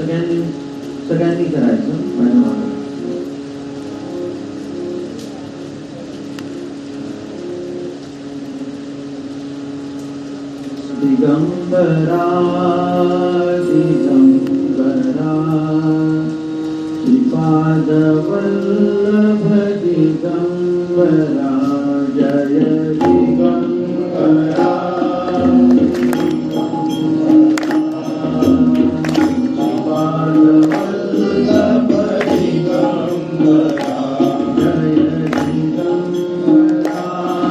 सगळ्यांनी करायचं माझ्या मागे. दिगंबरा दिगंबरा श्रीपाद वल्लभ दिगंबरा जय दिगंबरा श्रीपाद वल्लभ दिगंबरा जय दिगंबरा जय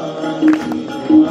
दिगंबरा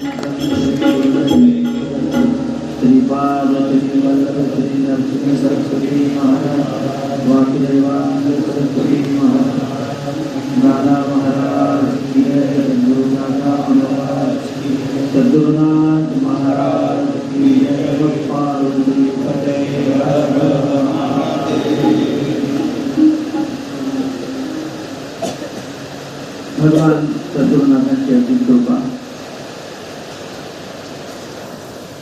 श्रीपाद श्री वल्लभ श्री नरसिंह सरस्वती महाराज वासुदेवानंद सरस्वती महाराज दादा महाराज की जय गुरुदादा महाराज की जय सद्गुरुनाथ महाराज की जय पार्वती पते हर हर महादेव। भगवान सद्गुरुनाथांची अशी कृपा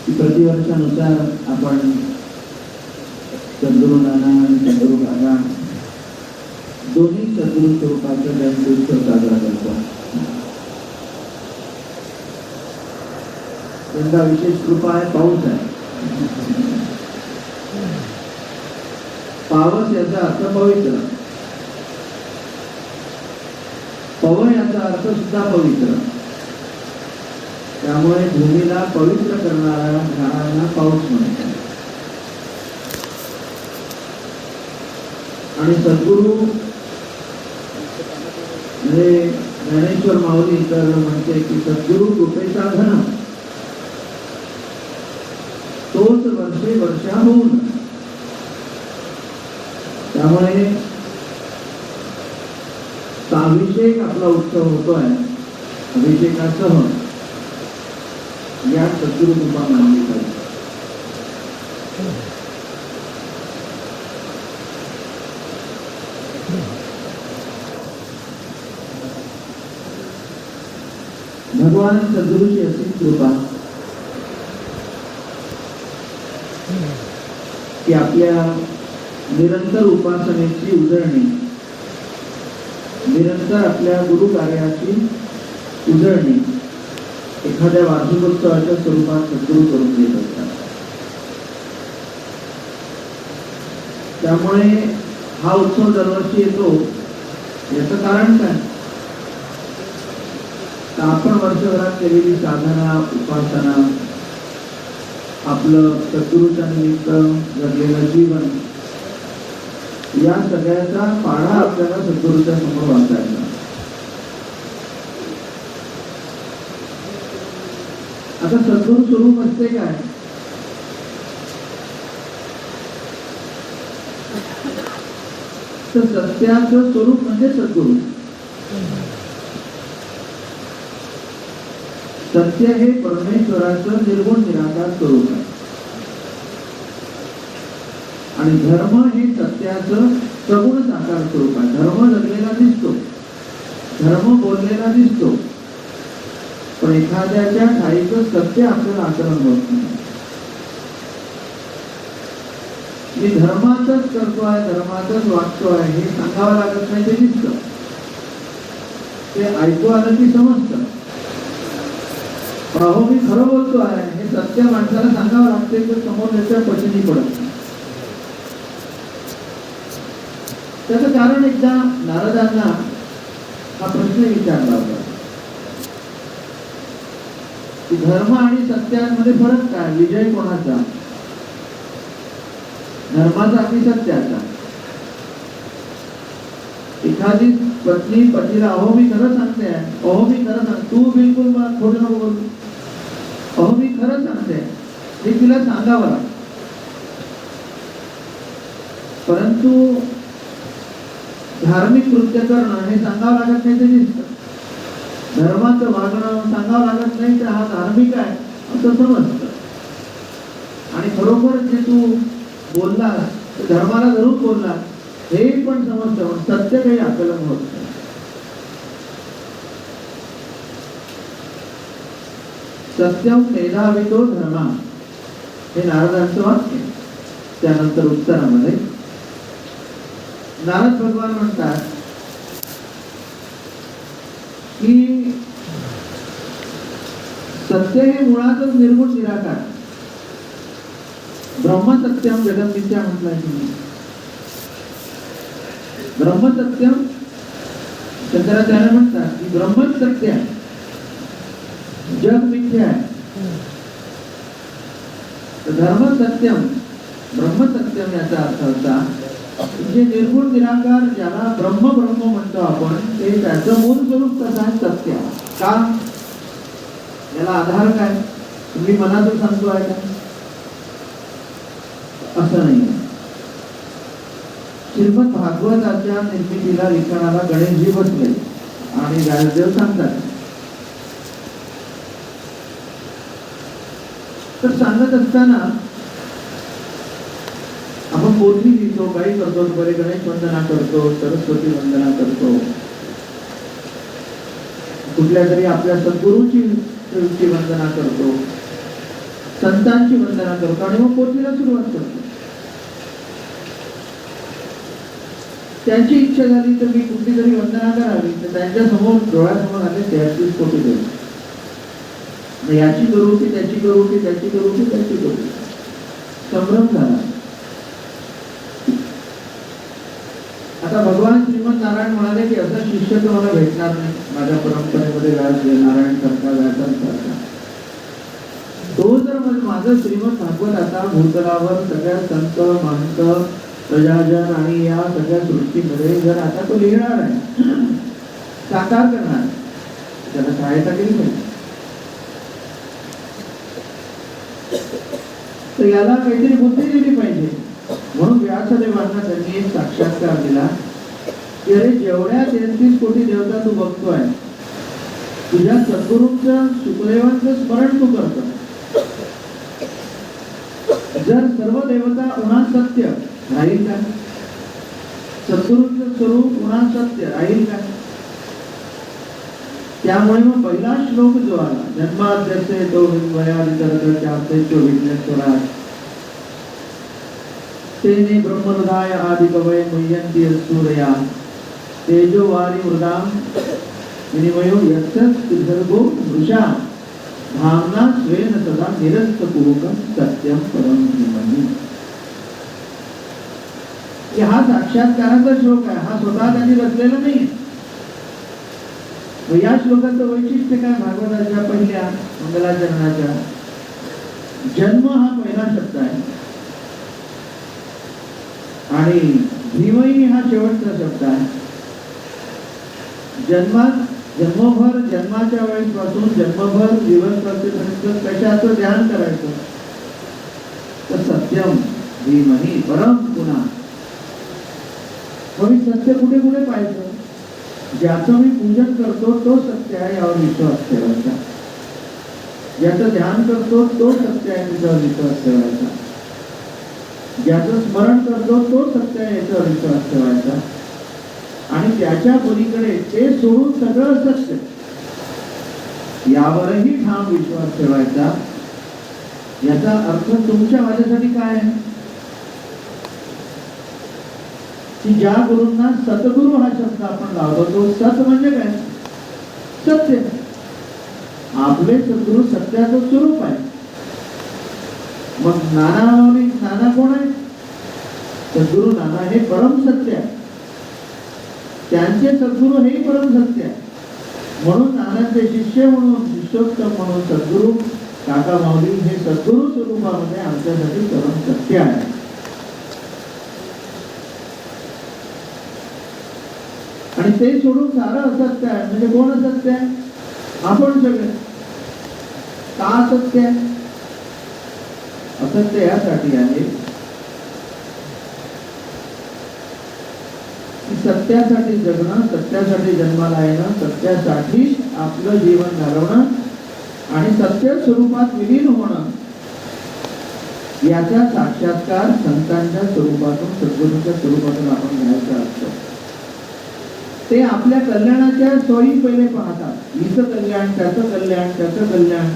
की प्रतिवर्षानुसार आपण सद्गुरु नाना आणि सद्गुरु काका दोन्ही सद्गुरु स्वरूपाचा जयंत्योत्सव साजरा करतो। यंदा विशेष कृपा आहे, पाऊस आहे। पावस याचा अर्थ पवित्र, पवन याचा अर्थ सुद्धा पवित्र, त्यामुळे भूमीला पवित्र करणारा झाडांना पाऊस म्हणतात। आणि सद्गुरु म्हणजे ज्ञानेश्वर माऊली तर म्हणते की सद्गुरु कृपेचा धन तोच वर्षे वर्षा होऊन, त्यामुळे अभिषेक आपला उत्सव होतोय। अभिषेकासह या सद्गुरु कृपा मानली पाहिजे। भगवान सद्गुरूची अशी कृपा की आपल्या निरंतर उपासनेची उजळणी, निरंतर आपल्या गुरु कार्याची उजळणी एखाद्या वार्षिकोत्सवाच्या स्वरूपात सद्गुरू करून देत असतात। त्यामुळे हा उत्सव दरवर्षी येतो, याचं कारण काय? तर आपण वर्षभरात केलेली साधना, उपासना, आपलं सद्गुरूच्या निमित्त जगलेलं जीवन, या सगळ्याचा पाढा आपल्याला सद्गुरूच्या समोर वाचायचा। आता सद्गुरु स्वरूप असते काय? तर सत्याचं स्वरूप म्हणजे सद्गुरु। सत्य हे परमेश्वराचं निर्गुण निराकार स्वरूप आहे आणि धर्म हे सत्याचं सगुण साकार स्वरूप आहे। धर्म जगलेला दिसतो, धर्म बोललेला दिसतो, पण एखाद्याच्या ठाईचं सत्य आपल्याला आचरण होत नाही। मी धर्माचंच करतोय, धर्माचंच वागतोय हे सांगावं लागत नाही, ते दिसतं, ते ऐकू आलं की समजतं। अहो मी खरं बोलतोय हे सत्य माणसाला सांगावं लागते, तर समोर त्याच्या पचनी पडत नाही। त्याचं कारण एकदा नारदांना हा प्रश्न विचारला होता की धर्म आणि सत्यांमध्ये फरक काय? विजय कोणाचा, धर्माचा की सत्याचा? एखादी पत्नी पतीला अहो मी खरं सांगते, अहो मी खरं सांग, तू बिलकुल मला खोटं नको बोलू, अहो मी खरं सांगते, हे तिला सांगावं लागतं। परंतु धार्मिक कृत्य करणं हे सांगावं लागत नाही, ते दिसतं। धर्माचं वागणं सांगावं लागत नाही, तर हा धार्मिक आहे असं समजतं। आणि खरोखर जे तू बोललास ते धर्माला धरून बोललास हे पण समजतं, पण सत्य काही आकलन होत नाही। सत्यम मेधावितो धर्मा हे नारदांचं वाक्य। त्यानंतर उत्तरामध्ये नारद भगवान म्हणतात की सत्य हे मुळातच निर्गुण निराकार, ब्रह्मसत्यम जगन्मिथ्या म्हटलंय तुम्ही। ब्रह्मसत्यम शंकराचार्य म्हणतात की ब्रह्मच सत्य आहे, जग मिथ्या आहे। धर्म सत्यम ब्रह्म सत्यम याचा अर्थ असा जे निर्गुण निराकार ज्याला ब्रह्म ब्रह्म म्हणतो आपण, ते त्याचं मूळ स्वरूप कसं आहे? सत्य। का? याला आधार काय? तुम्ही मनातून सांगतो आहे का? असं नाही. श्रीमद भागवताच्या निर्मितीला लिखाणाला गणेशजी बसले आणि व्यासदेव सांगतात. तर सांगत असताना आपण पोथी लिहितो, काही करतो, बरे गणेश वंदना करतो, सरस्वती वंदना करतो, कुठल्या तरी आपल्या सद्गुरूची वंदना करतो, संतांची वंदना करतो आणि मग पोथीला सुरुवात करतो. त्यांची इच्छा झाली तर मी कुठली तरी वंदना करावी, तर त्यांच्या समोर डोळ्यासमोर आले त्याचीच पोथी देऊ, याची करू की त्याची करू की त्याची करू की त्याची करू, संभ्रम झाला. आता भगवान श्रीमंत नारायण म्हणाले की असा शिष्य तर मला भेटणार नाही माझ्या परंपरेमध्ये, नारायण सारखा व्यासांसारखा. तो जर माझं श्रीमंत भागवत आता भूतलावर सगळ्या संत महंत प्रजाजन आणि या सगळ्या सृष्टीमध्ये जर आता तो लिहिणार आहे, साकार करणार, त्याला सहायता केली पाहिजे. तर याला काहीतरी बुद्धी दिली पाहिजे. म्हणून व्यासदेवांना त्यांनी एक साक्षात्कार दिला की अरे जेवढ्या 33 कोटी देवता तू बघतोय, तुझ्या सद्गुरूंचं शुकदेवांचं स्मरण तू करतो. जर सर्व देवता उन्हा सत्य राहील का? सद्गुरूंचं स्वरूप उन्हा सत्य राहील का? त्यामुळे मग पहिला श्लोक जो आला, जन्माद्यस्य तो विद्वयादितरतश्चाप्तेश्व विघ्नेश्वराय तेने ब्रह्महृदाय आदिकवये मुह्यन्ति सूरया तेजो वारि मृदां विनिमयो यत्सर्गो मृषा धाम्ना स्वेन सदा निरस्तकुहकं सत्यं परं धीमहि. हा साक्षात्काराचा श्लोक आहे, हा स्वतः त्यांनी रचलेला नाही. या श्लोकाचं वैशिष्ट्य काय? भागवताच्या पहिल्या मंगलाचरणाच्या जन्म हा पहिला शब्द आहे आणि धीमहि हा शेवटचा शब्द आहे. जन्मभर जन्माच्या वेळेपासून जन्मभर दिवसपर्यंत कशाचं ध्यान करायचं? तर सत्यम धीमहि परम पुन्हा. मग सत्य कुठे कुठे पाहायचं? ज्याचं मी पूजन करतो तो सत्य आहे यावर विश्वास ठेवायचा, ज्याचं ध्यान करतो तो सत्य आहे त्याच्यावर विश्वास ठेवायचा, ज्याचं स्मरण करतो तो सत्य आहे याच्यावर विश्वास ठेवायचा आणि त्याच्या पलीकडे ते सोडून सगळं सत्य यावरही ठाम विश्वास ठेवायचा. याचा अर्थ तुमच्या माझ्यासाठी काय आहे की ज्या गुरूंना सतगुरु हा शब्द आपण लावतो, तो सत म्हणजे काय? सत्य. आपले सद्गुरु सत्याचं स्वरूप आहे. मग नाना कोण आहे? सद्गुरु नाना हे परम सत्य आहे, त्यांचे सद्गुरु हे परम सत्य आहे. म्हणून नानाचे शिष्य म्हणून, शिष्योत्तम म्हणून सद्गुरु काका माऊली हे सद्गुरु स्वरूपामध्ये आमच्यासाठी परम सत्य आहे. आणि ते सोडून सारं असत्य आहे. म्हणजे कोण असत्य आहे? आपण सगळे. का असत्य आहे? असत्य यासाठी आहे की सत्यासाठी जगणं, सत्यासाठी जन्माला येणं, सत्यासाठी आपलं जीवन घालवणं आणि सत्य स्वरूपात विलीन होणं, याचा साक्षात्कार संतांच्या स्वरूपातून, सद्गुरूंच्या स्वरूपातून आपण घ्यायचा असतो. ते आपल्या कल्याणाच्या सोयी पहिले पाहतात. हिचं कल्याण, त्याचं कल्याण, त्याचं कल्याण.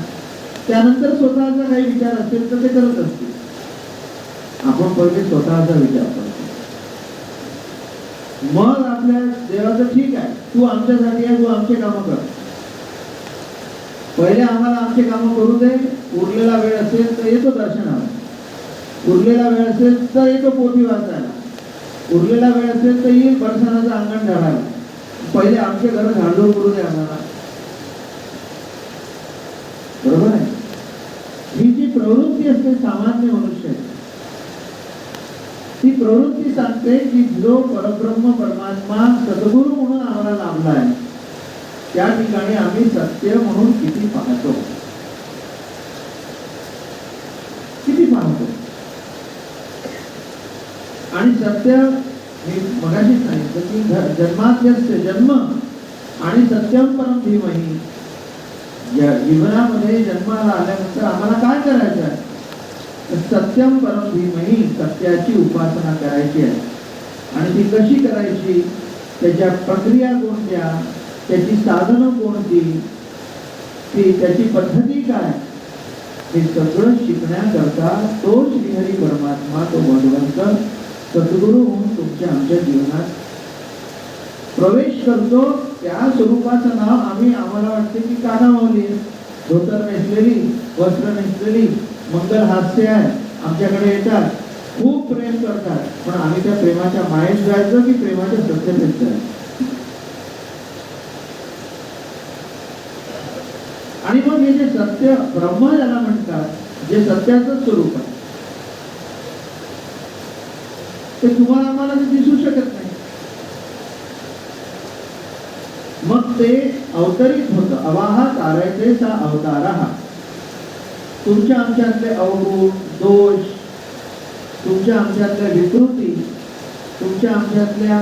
त्यानंतर स्वतःचा काही विचार असेल तर ते करत असतील. आपण पहिले स्वतःचा विचार करतो. मग आपल्या देवाचं ठीक आहे, तू आमच्यासाठी आहे, तू आमचे कामं कर. पहिले आम्हाला आमचे कामं करू दे. उरलेला वेळ असेल तर येतो दर्शनाला, उरलेला वेळ असेल तर येतो पोथी वाचायला, उरलेला वेळ असेल तर येईल बरसानाचं अंगण झाडायला. पहिले आमचे घर झाडझूड करू दे आम्हाला. बरोबर आहे? ही जी प्रवृत्ती असते सामान्य मनुष्य, ती प्रवृत्ती सांगते की जो परब्रह्म परमात्मा सद्गुरु म्हणून आम्हाला लाभला आहे, त्या ठिकाणी आम्ही सत्य म्हणून किती पाहतो. आणि सत्य मी मगाशी सांगितलं की जन्माद्यस्य जन्म आणि सत्यम परम धीमहि. जीवनामध्ये जन्माला आल्यानंतर आम्हाला काय करायचं आहे? तर सत्यम परम धीमहि, सत्याची उपासना करायची आहे. आणि ती कशी करायची, त्याच्या प्रक्रिया कोणत्या, त्याची साधनं कोणती, ती त्याची पद्धती काय, हे सगळं शिकण्याकरता तो श्रीहरी परमात्मा, तो भगवंत सद्गुरु होऊन तुमच्या आमच्या जीवनात प्रवेश करतो. त्या स्वरूपाचं नाव आम्हाला वाटते की कानामाऊली, धोतर नेसलेली, वस्त्र नेसलेली, मंगल हास्य आहे, आमच्याकडे येतात, खूप प्रेम करतात, पण आम्ही त्या प्रेमाच्या मायेत जायचं की प्रेमाच्या सत्यतेत जायचं? आणि मग हे जे सत्य ब्रह्म ज्याला म्हणतात, जे सत्याचं स्वरूप आहे, ते तुम्हाला आम्हाला ते दिसू शकत नाही. मग ते अवतरित होतं. अवाहा तारयते सा अवतारः. तुमच्या आमच्यातले अवगुण, दोष, तुमच्या आमच्यातल्या विकृती, तुमच्या आमच्यातल्या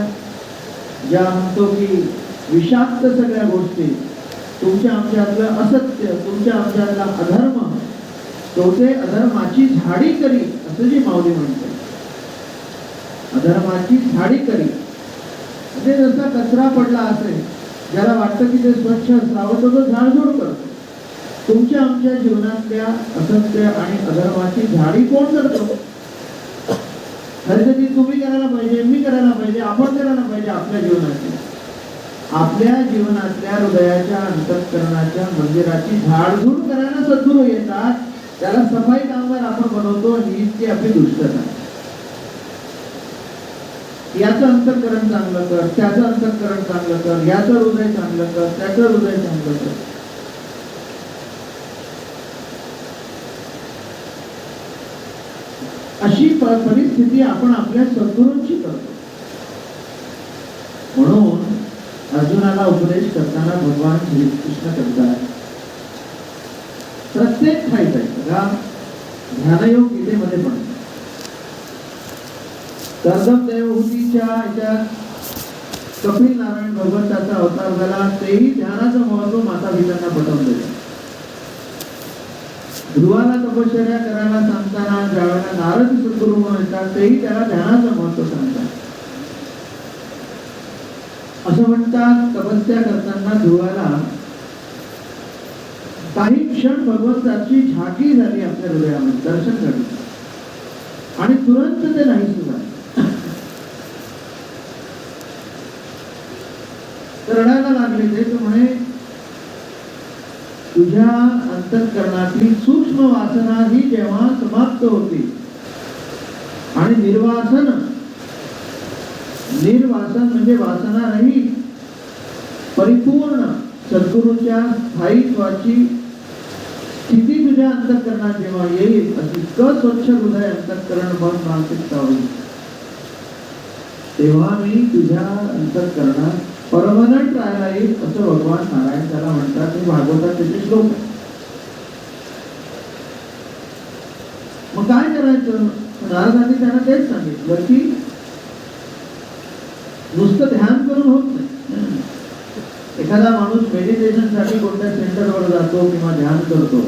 ज्या म्हणतो की विषाक्त सगळ्या गोष्टी, तुमच्या आमच्यातलं असत्य, तुमच्या आमच्यातला अधर्म, तो ते अधर्माची झाडी करी, असं जी माऊली म्हणते. अधर्माची झाडी करी म्हणजे जसा कचरा पडला असेल, ज्याला वाटतं की ते स्वच्छ असावं, तो झाडझूड करतो. तुमच्या आमच्या जीवनातल्या असत्य आणि अधर्माची झाडी कोण करतो? खरं ती तुम्ही करायला पाहिजे, मी करायला पाहिजे, आपण करायला पाहिजे. आपल्या जीवनाची, आपल्या जीवनातल्या हृदयाच्या अंतःकरणाच्या मंदिराची झाडझूड करायला सद्गुरू येतात. त्याला सफाई कामगार आपण बनवतो. ही ती आपली दुष्टता. याचं अंतःकरण चांगलं कर, त्याचं अंतःकरण चांगलं कर, याचं हृदय चांगलं कर, त्याचं हृदय चांगलं कर. अशी परिस्थिती आपण आपल्या सद्गुरूंची करतो. म्हणून अर्जुनाला उपदेश करताना भगवान श्रीकृष्ण करतात, प्रत्येक ठाईत आहे बघा, ध्यानयोग गीतेमध्ये पण कर्दम देवहूतीच्या ह्याच्यात कपिल नारायण भगवंताचा अवतार झाला. तेही ध्यानाचं महत्व माता पित्यांना पटवून दिलं. ध्रुवाला तपश्चर्या करायला सांगताना ज्यावेळेला नारद सद्गुरू म्हणून येतात, तेही त्याला ध्यानाचं महत्व सांगतात. असं म्हणतात, तपस्या करताना ध्रुवाला काही क्षण भगवंताची झाकी झाली आपल्या हृदयामध्ये, दर्शन घडलं आणि तुरंत ते नाही सुद्धा रडायला लागले. ते तर म्हणे, तुझ्या अंतःकरणातली सूक्ष्म वासना ही जेव्हा समाप्त होती आणि निर्वासन म्हणजे वासना रहित परिपूर्ण सद्गुरूच्या स्थायित्वाची स्थिती तुझ्या अंतःकरणात जेव्हा येईल, इतकं स्वच्छ हृदय, अंतःकरण, मन, मानसिकता होईल, तेव्हा मी तुझ्या अंतःकरणात परमनंट राहायला येईल, असं भगवान नारायण त्याला म्हणतात. हे भागवतात त्याचे श्लोक. मग काय करायचं? नारदांनी त्यांना तेच सांगितलं की नुसतं ध्यान करून होत नाही. एखादा माणूस मेडिटेशन साठी कोणत्या सेंटरवर जातो किंवा ध्यान करतो,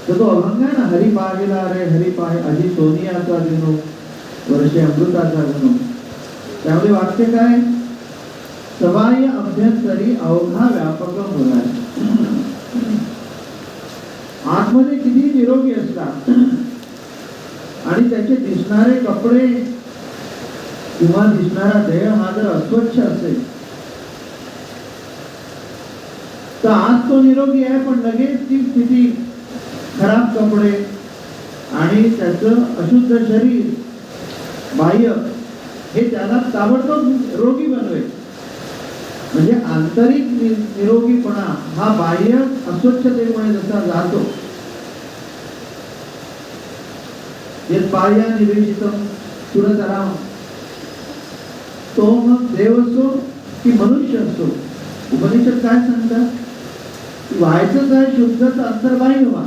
तर तो अभंग आहे ना, हरी पाहिला रे हरी पाहे, आधी सोनियाचा दिनो वर्षे अमृताचा गुण. त्यामध्ये वाक्य काय? सबाह्य अभ्यंतरी अवघा व्यापक मुरारी. आतमध्ये किती निरोगी असतात आणि त्याचे दिसणारे कपडे किंवा दिसणारा देह हा जर अस्वच्छ असेल, तर आज तो निरोगी आहे, पण लगेच ती स्थिती, खराब कपडे आणि त्याचं अशुद्ध शरीर, बाह्य, हे त्याला ताबडतोब रोगी बनवेल. म्हणजे आंतरिक निरोगीपणा हा बाह्य अस्वच्छतेमुळे जसा जातो, बाह्य निवेशितम सुरतराम, तो मग देव असो की मनुष्य असो, उपनिषद काय सांगतात? व्हायचं काय? शुद्धच अंतर्बाह्य व्हा.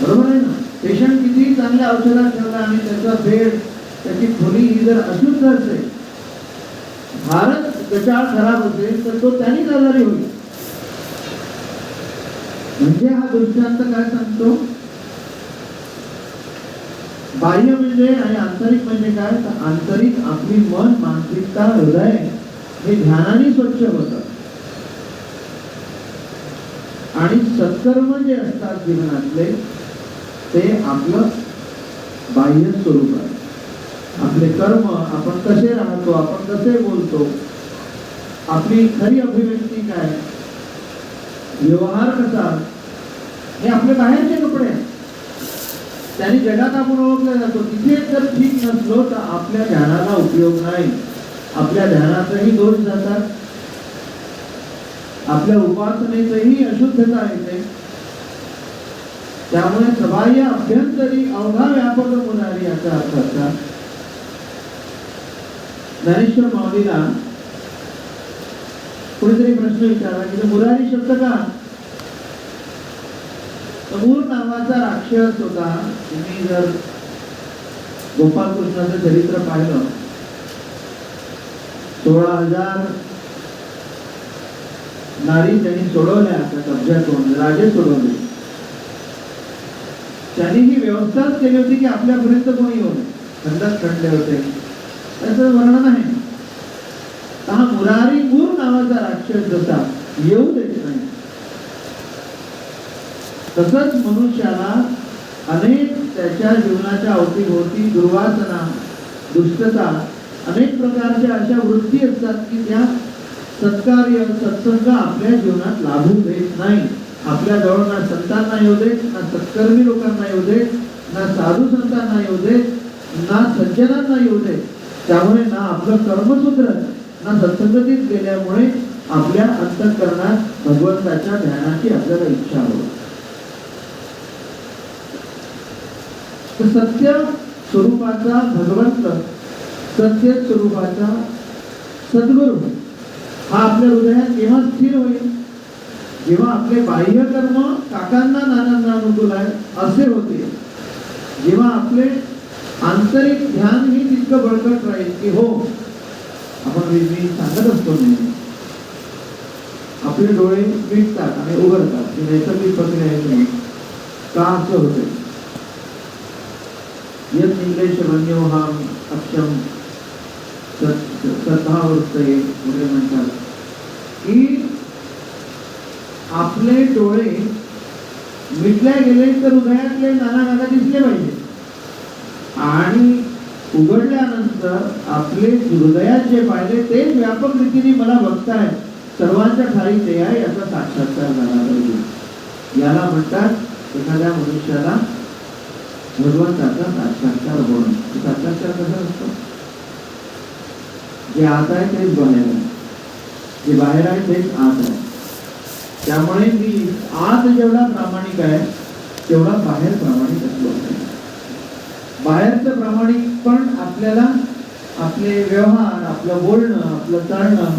बरोबर आहे ना? पेशंट किती चांगल्या औषधात ठेवला आणि त्याचा बेड, त्याची खोली ही जर अशुद्ध असेल, फारच गचाळ खराब असेल, तर तो त्यानेच आजारी होईल. म्हणजे हा दृष्टांत काय सांगतो? बाह्य म्हणजे आणि आंतरिक म्हणजे काय? तर आंतरिक आपली मन, मानसिकता, हृदय हे ध्यानाने स्वच्छ होतं. आणि सत्कर्म जे असतात जीवनातले ते आपलं बाह्य स्वरूप आहे. आपले कर्म, आपण कसे राहतो, आपण कसे बोलतो, आपली खरी अभिव्यक्ती काय, व्यवहार कसा, हे आपले बाहेरचे कपडे आहेत. त्यांनी जगात आपण ओळखला जातो. तिथे जर ठीक नसलो तर आपल्या ध्यानाला उपयोग नाही. आपल्या ध्यानातही दोष जातात, आपल्या उपासनेतही अशुद्धता येते. त्यामुळे सबाह्य अभ्यंतरी अवघा व्यापक मुरारी याचा अर्थ असा. ज्ञानेश्वर माऊलीला कोणीतरी प्रश्न विचारला की मुरारी शब्द का? मूर नावाचा राक्षस होता. तुम्ही जर गोपालकृष्णाचं चरित्र पाहिलं, 16,000 नारी त्यांनी सोडवल्या त्या कब्जातून, राजे सोडवले. त्यांनी ही व्यवस्थाच केली होती की आपल्यापर्यंत कोणी येऊ नये, खंडात खंडले होते. त्याचं वर्णन आहे. हा मुरारी, मूर नावाचा राक्षस जसा येऊ देत नाही, तसंच मनुष्याला अनेक त्याच्या जीवनाच्या अवतीभोवती दुर्वासना, दुष्टता, अनेक प्रकारच्या अशा वृत्ती असतात की त्या सत्कार्य, सत्संग आपल्या जीवनात लाभू देत नाही. आपल्या जवळ ना संतांना येऊ देत, ना सत्कर्मी लोकांना येऊ देत, ना साधू संतांना येऊ देत, ना सज्जनांना येऊ देत. त्यामुळे ना आपलं कर्म सुधरत, ना सत्संगतीत गेल्यामुळे आपल्या अंतःकरणात भगवंताच्या ध्यानाची आपल्याला इच्छा होते. सत्य स्वरूपाचा भगवंत, सत्य स्वरूपाचा सद्गुरू हा आपल्या हृदयात केव्हा स्थिर होईल? जेव्हा आपले बाह्य कर्म काकांना नानांना अनुकूल आहे असे होते. जेव्हा आपले आंतरिक ध्यान ही तितकं बळकट राहील की हो, आपण मी सांगत असतो नाही, आपले डोळे मिटतात आणि उघडतात, ही नैसर्गिक प्रक्रिया आहे. का असं होते? यत् निग्लेशमन्योहम अक्षम सद्भाववृत्तये वगैरे म्हणतात की आपले डोळे मिटल्या गेले तर हृदयातले नाना नाना दिसले पाहिजे, आणि उघडल्यानंतर आपले हृदयात जे पाहिले तेच व्यापक रीतीने मला बघताय, सर्वांच्या ठाई ते आहे, याचा साक्षात्कार झाला पाहिजे. याला म्हणतात एखाद्या मनुष्याला भगवंताचा साक्षात्कार होणं. साक्षात्कार कसा असतो? जे आत आहे तेच बाहेर आहे, जे बाहेर आहे तेच आत आहे. त्यामुळे मी आत जेवढा प्रामाणिक आहे तेवढा बाहेर प्रामाणिक असलो पाहिजे. बाहेरचं प्रामाणिक पण आपल्याला आपले व्यवहार, आपलं बोलणं, आपलं चालणं,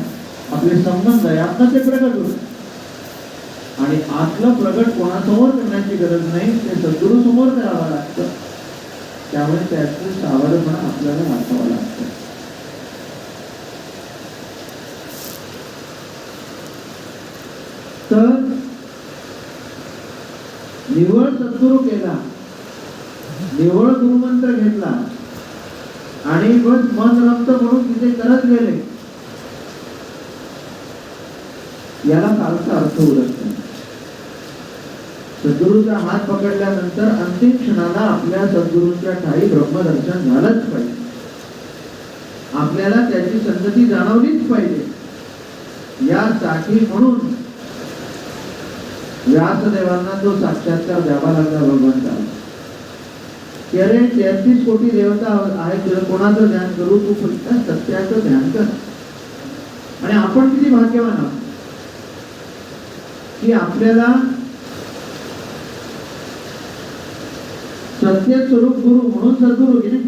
आपले संबंध यातनं ते प्रगट होतं. आणि आतलं प्रगट कोणासमोर करण्याची गरज नाही, ते सद्गुरू समोर करावं लागतं. त्यामुळे त्याचं सावधपणा आपल्याला राखावं लागतं. तर निव्वळ सद्गुरू केला, निव्वळ गुरुमंत्र घेतला आणि बस मन रमतं म्हणून तिथे करत गेले, याला फारसा अर्थ उरत नाही. सद्गुरूचा हात पकडल्यानंतर अंतिम क्षणाला आपल्या सद्गुरूंच्या ठाई ब्रह्मदर्शन झालंच पाहिजे. आपल्याला त्याची संगती जाणवलीच पाहिजे. यासाठी म्हणून व्यासदेवांना तो साक्षात्कार द्यावा लागला भगवंताला. की अरे 33 कोटी देवता आहेत, कोणाचं ध्यान करू? तू फक्त सत्याचं ध्यान कर. आणि आपण किती भाग्यवान आहोत की आपल्याला सत्य स्वरूप गुरु म्हणून सद्गुरू की नाही.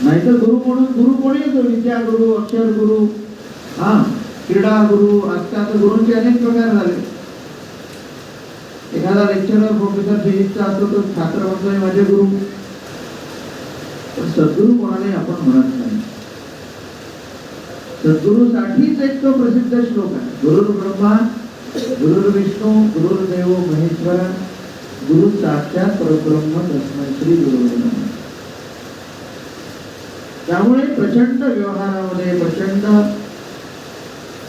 नाहीतर गुरु म्हणून गुरु कोणी येतो? विद्या गुरु, अक्षर गुरु, क्रीडा गुरु, आजकाल गुरूंचे अनेक प्रकार झाले. एखादा लेक्चरर प्रोफेसर फिजिक्सचा असतो तो छात्र म्हणतोय माझे गुरु, पण सद्गुरू कोणालाही आपण म्हणत नाही. सद्गुरूसाठीच एक तो प्रसिद्ध श्लोक आहे, गुरुर् ब्रह्मा गुरुर्विष्णू गुरुर्देव महेश्वर गुरु साक्षात परब्रह्म तस्मै श्री गुरुवे नमः. त्यामुळे प्रचंड व्यवहारामध्ये, प्रचंड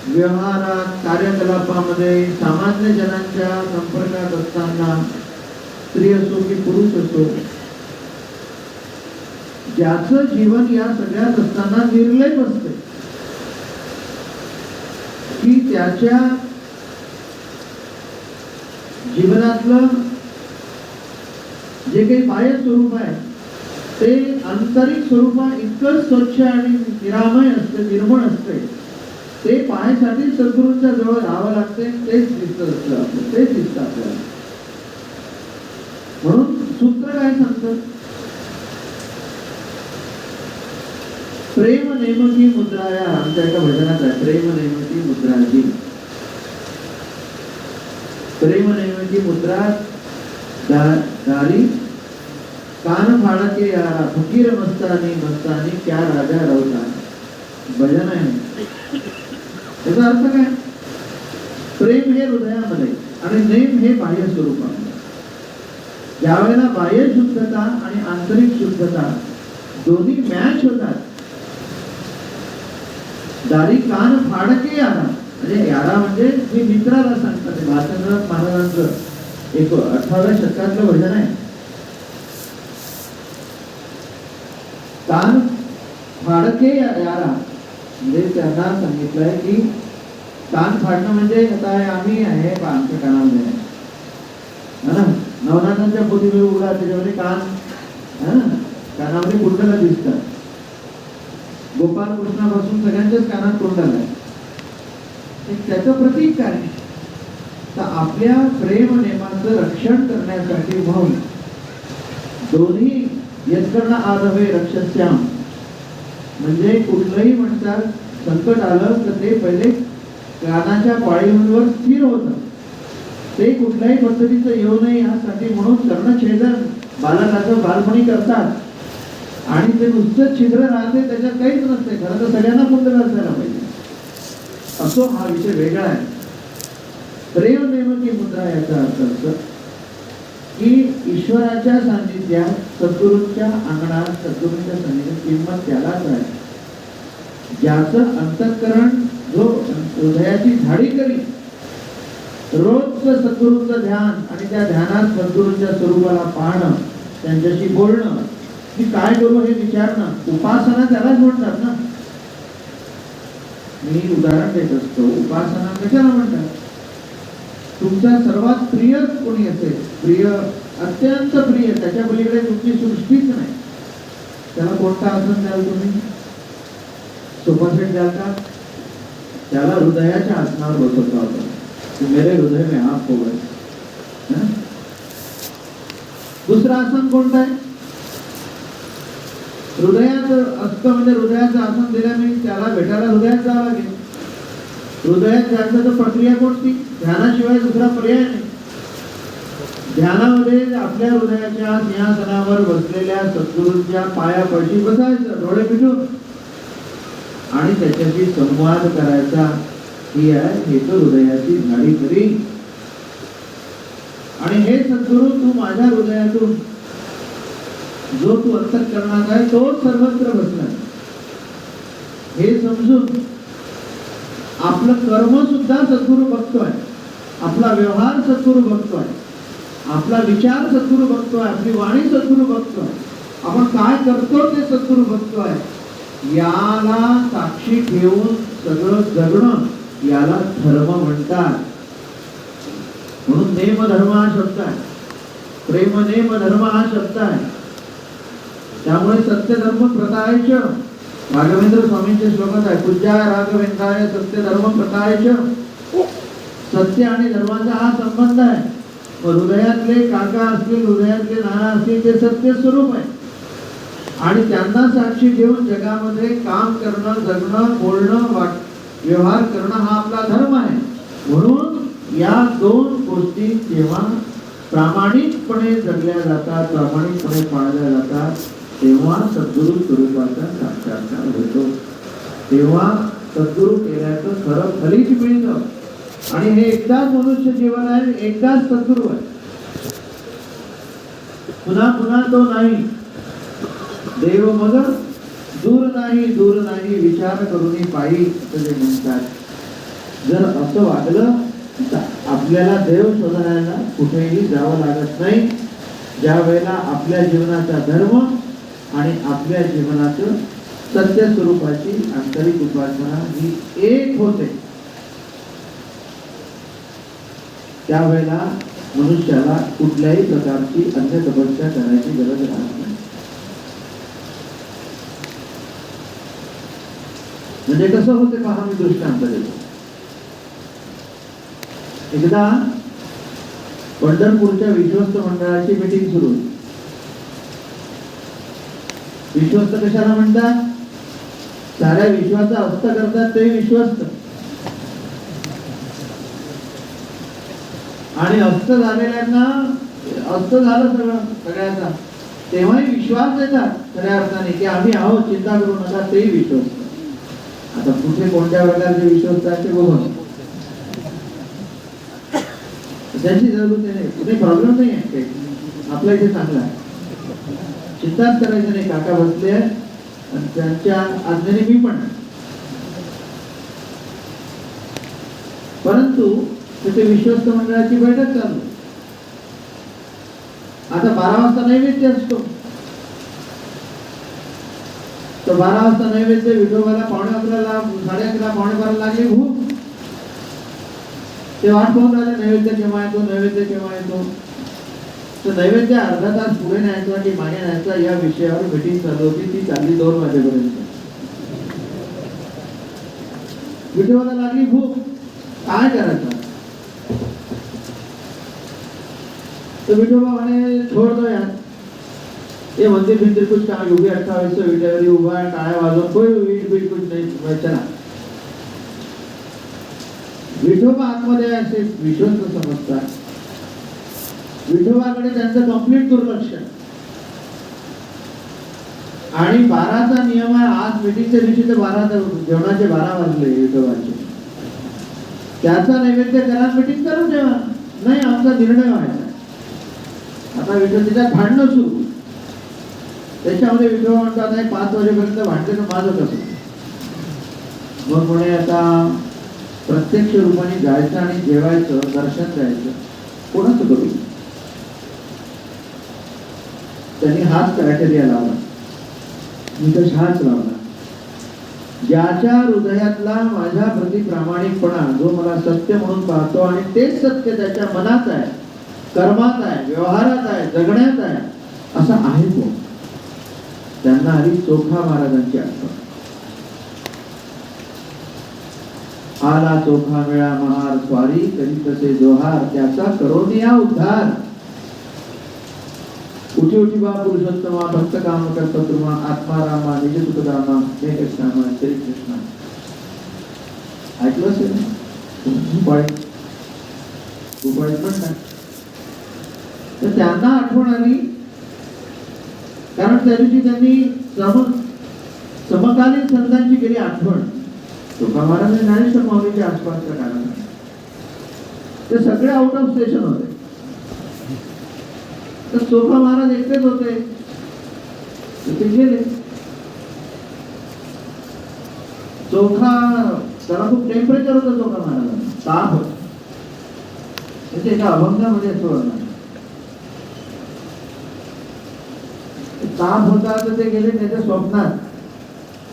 व्यवहारात, कार्यकलापामध्ये, सामान्य जनांच्या संपर्कात असताना, स्त्री असो की पुरुष असो, ज्याचं जीवन या सगळ्यात असताना निर्लेप असते की त्याच्या जीवनातलं जे काही बाह्य स्वरूप आहे ते आंतरिक स्वरूपात इतकं स्वच्छ आणि निरामय असते, निर्मळ असते, ते पाहण्यासाठी सद्गुरूंच्या जवळ राहावं लागते. तेच दिसतं असतं, तेच दिसतं आपल्याला. म्हणून सूत्र काय सांगतं, प्रेम नेमकी मुद्राया. आमच्या एका भजनात आहे, प्रेम नेमकी मुद्राजी. प्रेम नेमकी मुद्रा दारी कान फाडके यारा फकीर मस्तानी मस्तानी क्या राजा रवता. भजन आहे. याचा अर्थ काय, प्रेम हे हृदयामध्ये आणि नेम हे बाह्य स्वरूपामध्ये. ज्यावेळेला बाह्य शुद्धता आणि आंतरिक शुद्धता दोन्ही मॅच होतात, दारी कान फाडके यारा, म्हणजे यारा म्हणजे मी मित्राला सांगतात. भाषेंद्र महाराजांचं एक 18व्या शतकातलं भजन आहे, कान फाडके यारा. म्हणजे त्यांना सांगितलंय की कान फाडणं म्हणजे आता आम्ही आहे आमच्या कानामध्ये आहे ना, नवनाथांच्या पोथीवर उघडा त्याच्यामध्ये कान कानामध्ये कुंडला दिसतात. गोपाल कृष्णापासून सगळ्यांच्याच कानात कुंडल आहे. त्याचं प्रतीक काय, तर आपल्या प्रेम नेमाचं रक्षण करण्यासाठी म्हणून दोन्ही यत्कर्ण आदवे रक्षस्याम, म्हणजे कुठलंही म्हणतात संकट आलं तर ते पहिले कानाच्या पाळीवर स्थिर होतं, ते कुठल्याही पद्धतीचं येऊ नये यासाठी म्हणून कर्णछेदन बालकाचं बालपणी करतात आणि ते नुसतं छिद्र राहते, त्याच्यात काहीच नसते. खरं तर सगळ्यांना कुंडल असायला पाहिजे. असो हा विषय वेगळा आहे. प्रेम नेमकी मुद्रा याचा अर्थ असं की ईश्वराच्या सान्निध्यात, सद्गुरूंच्या अंगणात, सद्गुरूंच्या सान्निध्यात किंमत त्यालाच आहे ज्याचं अंतःकरण, जो हृदयाची झाडी करी, रोजचं सद्गुरूंचं ध्यान आणि त्या ध्यानात सद्गुरूंच्या स्वरूपाला पाहणं, त्यांच्याशी बोलणं, की काय करू हे विचारणं, उपासना त्यालाच म्हणतात ना. मी उदाहरण देत असतो, उपासना कशाला म्हणतात. तुमचा सर्वात प्रिय कोणी असेल, प्रिय, अत्यंत प्रिय, त्याच्या पलीकडे तुमची सृष्टीच नाही, त्याला कोणता आसन द्याल तुम्ही, सोफासेट द्याल का, त्याला हृदयाच्या आसनावर बसवता होता की मेरे हृदय में आप हो गए. दुसरं आसन कोणतं आहे, हृदयात असतं, म्हणजे हृदयाचं आसन दिल्याने त्याला भेटायला हृदयात जावं लागेल. हृदयात जायचं तर प्रक्रिया कोणती, ध्यानाशिवाय दुसरा पर्याय नाही. ध्यानामध्ये आपल्या हृदयाच्या सिंहासनावर बसलेल्या सद्गुरूंच्या पायापाशी बसायचं, डोळे मिटून, आणि त्याच्याशी संवाद करायचा. ही आहे हे तो हृदयाची झाडी करी. आणि हे सद्गुरू तू माझ्या हृदयातून जो तू अंतःकरणात आहे तो सर्वत्र बसला, हे समजून आपलं कर्म सुद्धा सद्गुरू बघतोय, आपला व्यवहार सद्गुरू बघतोय, आपला विचार सद्गुरू बघतोय, आपली वाणी सद्गुरू बघतोय, आपण काय करतो ते सद्गुरू बघतोय. याला साक्षी ठेवून सगळं जगणं याला धर्म म्हणतात. म्हणून नेम धर्म हा शब्द आहे, प्रेम नेम धर्म हा शब्द आहे. त्यामुळे सत्य धर्म प्रथायच, राघवेंद्र स्वामींच्या श्लोकात आहे, पूज्याय राघवेंद्राय सत्य धर्म प्रथायच. सत्य आणि धर्माचा हा संबंध आहे. हृदयातले काका असतील, हृदयातले नाना असतील, ते सत्य स्वरूप आहे आणि त्यांना साक्षी घेऊन जगामध्ये काम करणं, जगणं, बोलणं, व्यवहार करणं हा आपला धर्म आहे. म्हणून या दोन गोष्टी जेव्हा प्रामाणिकपणे जगल्या जातात, प्रामाणिकपणे पाळल्या जातात, तेव्हा सद्गुरु स्वरूपाचा साक्षात्कार होतो. तेव्हा सद्गुरु केल्याचं खरं फलित मिळतं. आणि हे एकदाच मनुष्य जीवन आहे, एकदाच सद्गुरु आहे, पुन्हा पुन्हा तो नाही. देव मग दूर नाही, दूर नाही, विचार करून पायी असं जे म्हणतात. जर असं वागलं तर आपल्याला देव शोधायला कुठेही जावं लागत नाही. ज्या वेळेला आपल्या जीवनाचा धर्म आणि आपल्या जीवनाचं सत्य स्वरूपाची आंतरिक उपासना ही एक होते, त्यावेळेला मनुष्याला कुठल्याही प्रकारची अन्य तपस्या करायची गरज राहत नाही. म्हणजे कसं होते पहा, मी दृष्टांत देतो. एकदा पंढरपूरच्या विश्वस्त मंडळाची मीटिंग सुरू होती. विश्वस्त कशाला म्हणतात? साऱ्या विश्वाचा अस्त करतात ते विश्वस्त. आणि अस्त झालेल्यांना अस्त झालं सगळ्यांचा, तेव्हाही विश्वास देतात खऱ्या अर्थाने की आम्ही आहोत, चिंता करू नका, तेही विश्वस्त. आता कुठे कोणत्या प्रकारचे विश्वस्त आहे ते बघून त्याची जरूरत नाही, कुठे प्रॉब्लेम नाही आहे. आपल्या इथे चांगला आहे, चिंताच करायचं नाही. काका बसले आणि त्यांच्या आज्ञेने मी पण. परंतु तिथे विश्वस्त मंडळाची बैठक चालू. आता 12 वाजता नैवेद्य असतो, तर 12 वाजता नैवेद्य विठोबाला 11:15, 11:30, 11:15 लागली भूक. ते वाट पाहून राहिले, नैवेद्य केव्हा येतो, नैवेद्य केव्हा येतो. तर नैवेद्य अर्धा तास पुढे न्यायचा की मागे न्यायचा या विषयावर मीटिंग चालू होती. ती चालली 2 वाजेपर्यंत. विठोबाला लागली भूक, काय करायचं? तो विठोबा म्हणे छोड़ दो यार, ये मंदिर भिंतर कुछ कहाँ योगी 28 विटेवरी उभा है, टाळ्या वाजवून कोई वीट बीट कुछ नहीं, चला. विठोबा आतमध्ये असे विश्वस्त समजतात. विठोबाकडे त्यांचं कंप्लीट दुर्लक्ष. आणि 12चा नियम आहे. आज मीटिंगच्या दिवशी तर 12 जेवणाचे 12 वाजले विठोबाचे. त्याचा नैवेद्य करा, मीटिंग करून ठेवा. नाही, आमचा निर्णय व्हायचा. आता विठोबाच्या भांडणं सुरू. त्याच्यामध्ये विठोबा म्हणतात नाही 5 वाजेपर्यंत भांडणं माझं कसं. मग म्हणे आता प्रत्यक्ष रूपाने जायचं आणि जेवायचं, दर्शन द्यायचं, कोणाचं करू? त्यांनी हाच क्रायटेरिया लावला, निकष हाच लावला. ज्याच्या हृदयातला माझ्या प्रति प्रामाणिकपणा, जो मला सत्य म्हणून पाहतो आणि तेच सत्य त्याच्या मनात आहे, कर्मात आहे, व्यवहारात आहे, जगण्यात आहे, असा आहे तो, त्यांना आली चोखा महाराजांची आठवण. आला चोखा मिळा महार स्वारी, करी तसे जोहार, त्याचा करोनिया उद्धार. उठी उठी बा पुरुषोत्तमा, भक्त काम करता तुम्हा, आत्मा रामा निज सुखदामा, हे कृष्णा श्री कृष्णा. ऐकलं असेल पण नाही. तर त्यांना आठवण आली, कारण त्या दिवशी त्यांनी समकालीन संतांची केली आठवण. तुका महाराज आणि ज्ञानेश्वर माऊलीच्या आसपासच्या काळात ते सगळे आउट ऑफ स्टेशन होते. तर चोखा महाराज एकटेच होते, तिथे गेले. चोखा त्याला खूप टेम्परेचर होतं, चोखा महाराजांना ताप होता. त्याच्या एका अभंगामध्ये असं ताप होता, तर ते गेले त्याच्या स्वप्नात.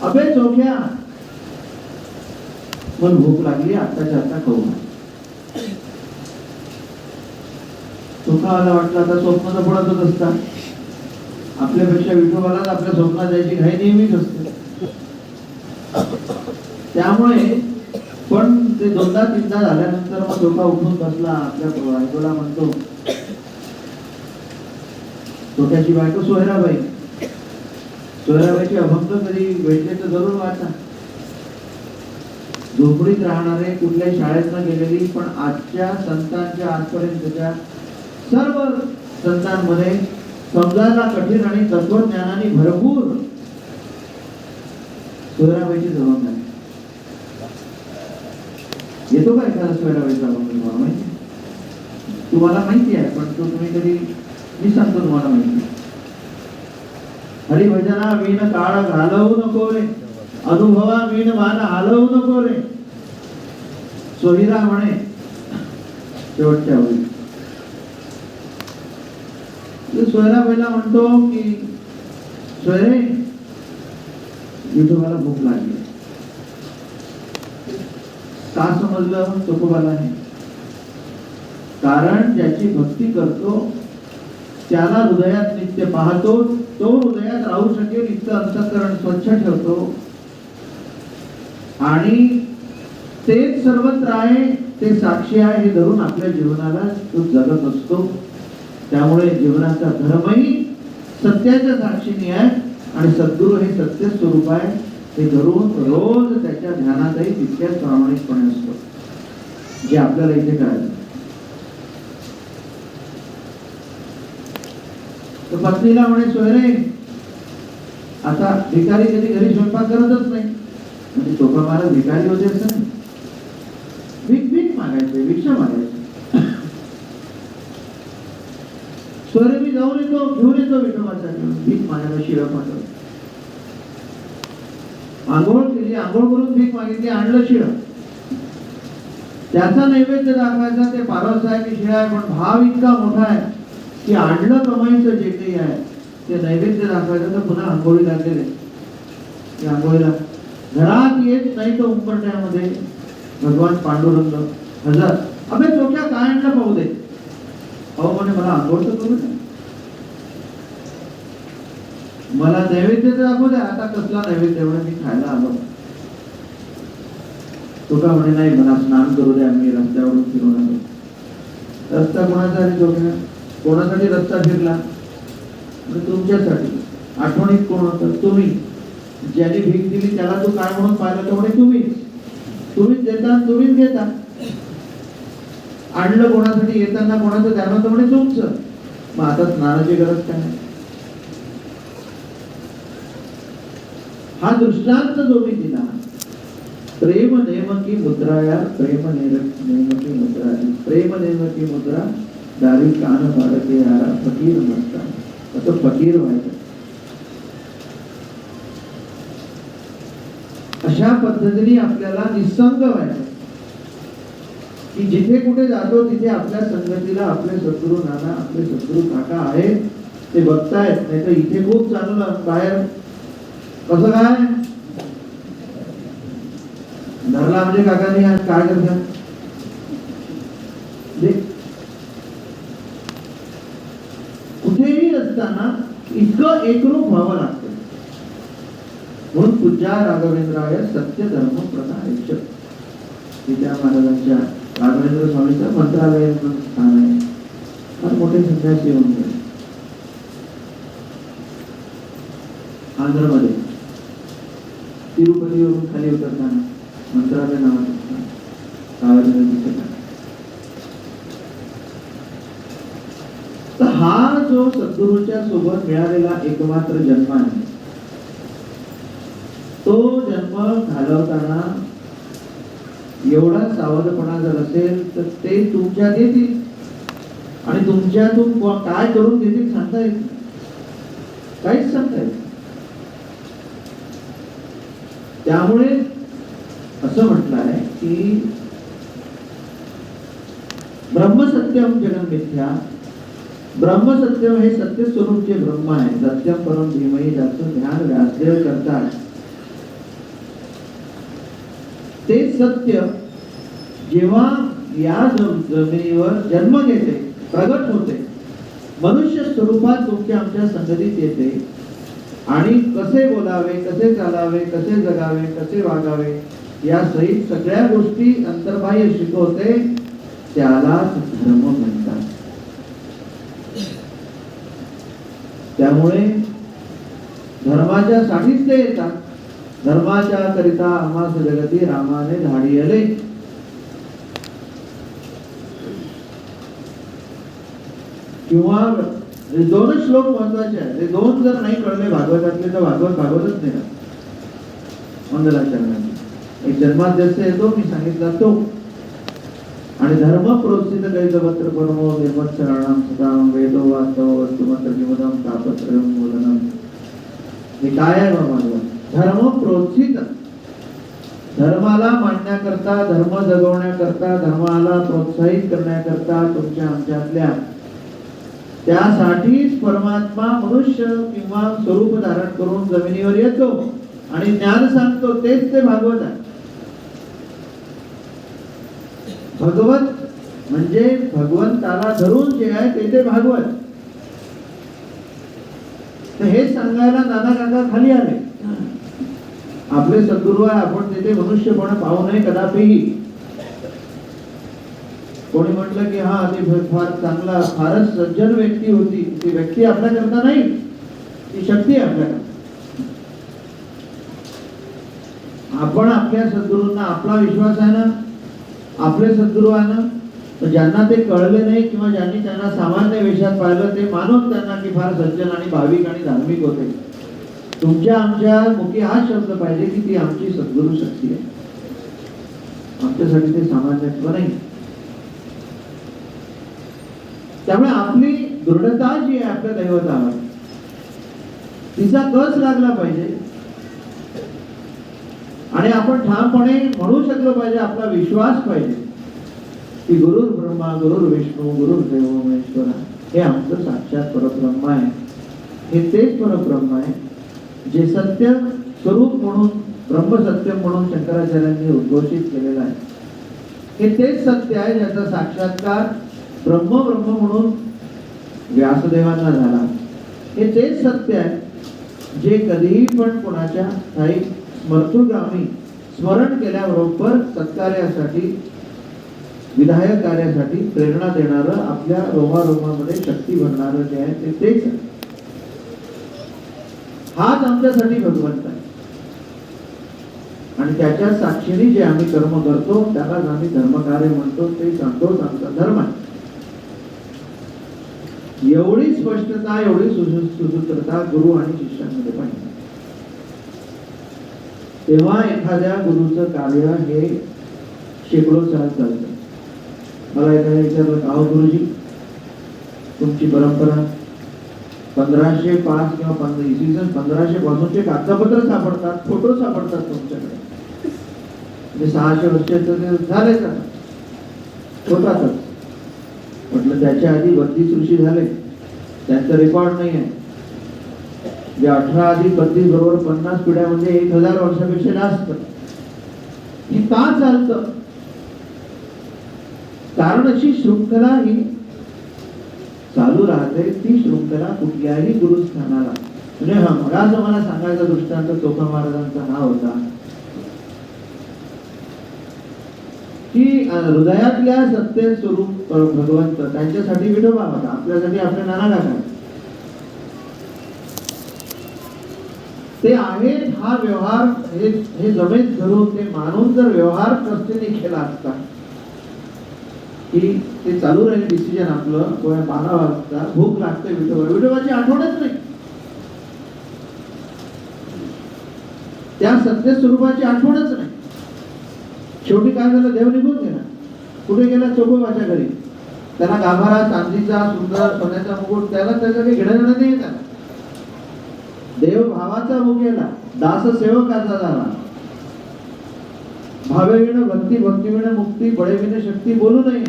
अबे चोख्या, पण भूक लागली, आत्ताच्या आत्ता खाऊ. चोखाला वाटलं आता स्वप्न तर पडतच असतात, आपल्यापेक्षा विठोबालाच आपल्या स्वप्नात जायची घाई नेहमीच असते. त्यामुळे पण ते 2दा-3दा झाल्यानंतर मग चोखा उठून बसला. आपल्या बायकोला म्हणतो, चोख्याची बायको सोयराबाई, सोयराबाईचे अभंग कधी भेटले तर जरूर वाचा. झोपडीत राहणारे, कुठल्याही शाळेत न गेलेली, पण आजच्या संतांच्या आजपर्यंतच्या सर्व संतांमध्ये समजायला कठीण आणि तत्वज्ञानाने भरपूर सोयराबाईची जबाबदारी. येतो का एखादा सोयराबाईचा तुम्हाला माहिती? तुम्हाला माहिती आहे, पण तो तुम्ही कधी, मी सांगतो तुम्हाला माहिती. हरिभजना विण काळ घालवू नको रे, अनुभवा विण मान हलवू नको रे, सोहिरा म्हणे शेवटच्या वेळी. सोयराबाईला म्हणतो की सोयरे, विठोबाला भूक लागली. का समजलं तुकोबाला नाही? कारण ज्याची भक्ती करतो त्याला हृदयात नित्य पाहतो, तो हृदयात राहू शकेल इतकं अंतःकरण स्वच्छ ठेवतो आणि तेच सर्वत्र आहे, ते साक्षी आहे हे धरून आपल्या जीवनाला तो जगत असतो. त्यामुळे जीवनाचा धर्मही सत्याच्या साक्षीने आहे आणि सद्गुरू हे सत्य स्वरूप आहे हे धरून रोज त्याच्या ध्यानातही तितक्याच प्रामाणिकपणे असतो, जे आपल्याला इथे करायचं. तर पत्नीला म्हणे सोयरे, आता भिकारी कधी घरी स्वयंपाक करतच नाही, म्हणजे तोपा महाराज भिकारी होते असं नाही, भीक भीक मागायचे, भिक्षा मागायचे. सोयरे मी जाऊन येतो, घेऊन येतो विठोबासाठी, भीक मागायला शिळं पाठवलं. आंघोळ केली, आंघोळ करून भीक मागितली, आणलं शिळं. त्याचा नैवेद्य दाखवायचा, ते पारस आहे की शिळा आहे, पण भाव इतका मोठा आहे की आणलं कमाईचं जे काही आहे ते नैवेद्य दाखवायचं. तर पुन्हा आंघोळी लागलेले, की आंघोळीला घरात येत नाही तर उंबरठ्यामध्ये भगवान पांडुरंग हजर. अबे चोख्या काय आणलं पाहू दे. अहो म्हणे मला आंघोळ तर करू दे, मला नैवेद्य तर दाखवू द्या. आता कसला नैवेद्य म्हणे, मी खायला आलो. तो का म्हणे नाही, मला स्नान करू द्या, मी रस्त्यावरून फिरून आलो. रस्ता कोणाचा आहे चोख्या? कोणासाठी रस्ता फिरला? तुमच्यासाठी. आठवणीत कोण होतं? तुम्ही. ज्याने भीक दिली त्याला तू काय म्हणून पाहिलं? तर म्हणे तुम्हीच देता, तुम्हीच घेता. आणलं कोणासाठी, येताना कोणाचं ध्यान होतं? म्हणे तुमचं. मग आता स्नानाची गरज काय? हा दृष्टांत जो मी दिला, प्रेम नेमकी मुद्रा, या प्रेम नेमकी मुद्रा, प्रेम नेमकी मुद्रा, दारी कान बाळके यारा फकीर नसता. असं फकीर व्हायचं. अशा पद्धतीने आपल्याला निसंग व्हायचं की जिथे कुठे जातो तिथे आपल्या संगतीला आपले सद्गुरू नाना, आपले सद्गुरू काका आहेत, ते बघतायत. नाही तर इथे खूप चांगलं, बाहेर कसं काय धरला म्हणजे काकांनी आज काय करतात, कुठेही असताना इतकं एकरूप व्हावं लागतं. म्हणून पूज्या राघवेंद्राय सत्य धर्म प्रदायच, त्या महाराजांच्या राघवेंद्र स्वामीचं मंत्रालय स्थान आहे. फार मोठे संन्यासी होऊन गेले आंध्रमध्ये. तिरुपतीवरून खाली उतरताना मंत्रालय नावाचं स्थान, काळाच्या ठिकाणी. तर हा जो सद्गुरूच्या सोबत मिळालेला एकमात्र जन्म आहे, तो जन्म घालवताना एवढा सावधपणा जर असेल तर ते तुमच्यात येतील आणि तुमच्यातून काय करून घेतील सांगता येत नाही, काहीच सांगता येत. त्यामुळे असं म्हटलं आहे की ब्रह्मसत्यम जगन मिथ्या. ब्रह्मसत्यम हे सत्य स्वरूप जे ब्रह्म आहे, सत्यम परम धीमहि, ज्याचं ध्यान व्यासदेव करतात, ते सत्य जेव्हा या जमिनीवर जन्म घेते, प्रगट होते, मनुष्य स्वरूपात तुमच्या आमच्या संगतीत येते आणि कसे बोलावे, कसे चालावे, कसे जगावे, कसे वागावे या सहित सगळ्या गोष्टी अंतर्बाह्य शिकवते, त्यालाच धर्म म्हणतात. त्यामुळे धर्माच्या साठीच ते येतात. धर्माच्या करिता आम्हास जगती रामाने धाडियले. किंवा हे दोनच श्लोक महत्वाचे आहेत. हे दोन जर नाही कळले भागवतातले तर भागवतच नाही ना. मंगलाचरणाचे एक जन्मात जसे येतो मी सांगितला तो, आणि धर्म प्रोत्सित कैतवत्र परमो निर्मत्सराणाम सदाम वेदो वास्तव वस्तुमत्र जीवनम तापत्रयम मूलनम. हे काय आहे बाबा? धर्म प्रोत्सित, धर्माला मांडण्याकरता, धर्म जगवण्याकरता, धर्माला प्रोत्साहित करण्याकरता तुमच्या आमच्यातल्या त्यासाठीच परमात्मा मनुष्य किंवा स्वरूप धारण करून जमिनीवर येतो आणि ज्ञान सांगतो. तेच ते भागवत आहे. भगवत म्हणजे भगवंताला धरून जे आहे ते भागवत. तर हे सांगायला नाना काका खाली आले. आपले सद्गुरू आहे, आपण तिथे मनुष्यपणे पाहू नये कदापिही. कोणी म्हटलं की हा ते फार चांगला, फारच सज्जन व्यक्ती होती. ती व्यक्ती आपल्याकरता नाही, ती शक्ती आहे आपल्याकरता. आपण आपल्या सद्गुरूंना आपला विश्वास आहे ना, आपले सद्गुरू आहे ना, तर ज्यांना ते कळले नाही किंवा ज्यांनी त्यांना सामान्य वेशात पाहिलं ते मानून त्यांना की फार सज्जन आणि भाविक आणि धार्मिक होते. तुमच्या आमच्या मुखी हा शब्द पाहिजे की ती आमची सद्गुरू शक्ती आहे. आमच्यासाठी ते सामान्यत्व नाही. त्यामुळे आपली दृढता जी आहे आपल्या दैवतावर, तिचा कस लागला पाहिजे आणि आपण ठामपणे म्हणू शकलो पाहिजे. आपला विश्वास पाहिजे की गुरुर ब्रह्मा गुरुर विष्णू गुरुर्देव महेश्वरा, हे आमचं साक्षात परब्रह्म आहे. हे तेच परब्रह्म आहे जे सत्य स्वरूप म्हणून, ब्रह्मसत्य म्हणून शंकराचार्यांनी उद्घोषित केलेलं आहे. हे तेच सत्य आहे ज्याचा साक्षात्कार ब्रह्म म्हणून व्यासदेवांना झाला. हे तेच सत्य आहे जे कधीही पण कोणाच्या काही स्मृतुगामी स्मरण केल्याबरोबर सत्कार्यासाठी, विधायक कार्यासाठी प्रेरणा देणारं, आपल्या रोमारोमामध्ये शक्ती भरणारं जे आहे ते तेच आहे. हाच आमच्यासाठी भगवंत आहे आणि त्याच्या साक्षीने जे आम्ही कर्म करतो त्यालाच आम्ही धर्मकार्य म्हणतो. ते सांगतोच आमचा धर्म आहे. एवढी स्पष्टता, एवढी सुसूत्रता गुरु आणि शिष्यांमध्ये पाहिजे. तेव्हा एखाद्या गुरुचं कार्य हे शेकडो साल चालतं. मला एखाद्या विचारलं, अहो गुरुजी तुमची परंपरा 1505 किंवा 1500 पासूनचे कागदपत्र सापडतात, फोटो सापडतात तुमच्याकडे, म्हणजे 600 वर्षाचं झाले का? होतातच. म्हटलं त्याच्या आधी 32 ऋषी झाले, त्यांचं रेकॉर्ड नाही आहे. जे 18 अधिक 32 बरोबर 50 पिढ्या म्हणजे 1000 वर्षापेक्षा जास्त. हे का चालतं? कारण अशी शृंखला ही चालू राहते. ती शृंखला कुठल्याही गुरुस्थानाला, म्हणजे मगाच मला सांगायचा दृष्टांत चोखा महाराजांचा हा होता की हृदयातल्या सत्य स्वरूप भगवंत त्यांच्यासाठी विठोबा होता, आपल्यासाठी आपल्या नाना काका ते आहेत. हा व्यवहार हे जमेत धरून ते मानून जर व्यवहार कसतेने केला असता की ते चालू राहील डिसिजन आपलं. 12 वाजता भूक लागते, विठोबाची आठवणच नाही, त्या सत्य स्वरूपाची आठवणच नाही. शेवटी काय झालं? देव निघून गेला. कुठे गेला? चोखोबाच्या घरी. त्याला गाभारा चांदीचा सुंदर सोन्याचा मुकुट, त्याला त्याचं काही घेणं नाही. त्याला देव भावाचा भुकेला, दास सेवकाचा झाला. भावेविण भक्ती, भक्तीविण मुक्ती, बळेविण शक्ती बोलू नये.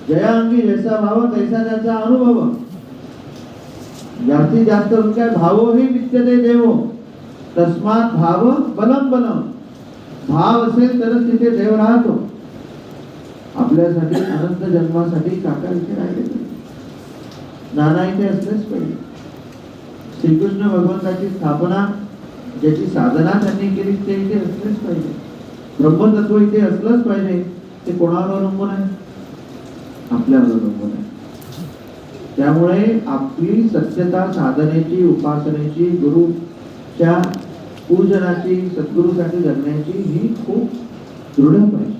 जया अंगी जैसा भाव तैसा त्याचा अनुभव. जास्तीत जास्त काय भावो ही विद्यते देवो, तस्मात भाव बलम बलम. भाव असेल तरच तिथे देव राहतो. आपल्यासाठी अनंत जन्मासाठी काका इथे राहिले, नाना इथे असलेच पाहिजे. श्रीकृष्ण भगवंताची स्थापना, ज्याची साधना त्यांनी केली ते इथे असलेच पाहिजे. ब्रह्मतत्व इथे असलंच पाहिजे. ते कोणावर अवलंबून आहे? आपल्यावर अवलंबून आहे. त्यामुळे आपली सत्यता साधनेची, उपासनेची, गुरुच्या पूजनाची, सद्गुरूसाठी जगण्याची ही खूप दृढ पाहिजे.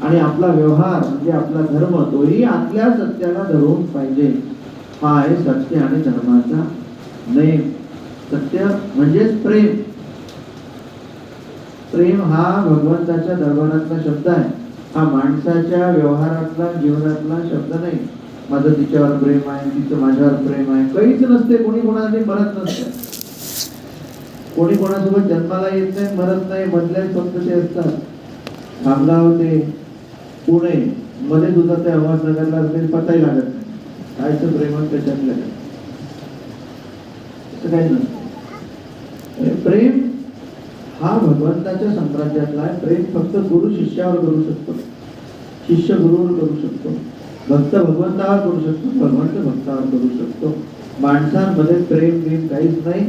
आणि आपला व्यवहार म्हणजे आपला धर्म तोही आतल्या सत्याला धरून पाहिजे. हा आहे सत्य आणि धर्माचा नेम. सत्य म्हणजेच प्रेम. प्रेम हा भगवंताच्या दरबारातला शब्द आहे. हा माणसाच्या व्यवहारातला जीवनातला शब्द नाही. माझं तिच्यावर प्रेम आहे, तिचं माझ्यावर प्रेम आहे, काहीच नसते. कोणी कोणासाठी मरत नसते. कोणी कोणासोबत जन्माला येत नाही, मरत नाही. मधले फक्त ते असतात. खामगाव ते पुणे मध्ये सुद्धा ते अहमदनगरला तरी पताही लागत नाही. कायचं प्रेम त्याच्यातलं काही नसतं. प्रेम हा भगवंताच्या साम्राज्यातला आहे. प्रेम फक्त गुरु शिष्यावर करू शकतो, शिष्य गुरुवर करू शकतो, भक्त भगवंतावर करू शकतो, भगवंत भक्तावर करू शकतो. माणसांमध्ये प्रेम प्रेम काहीच नाही.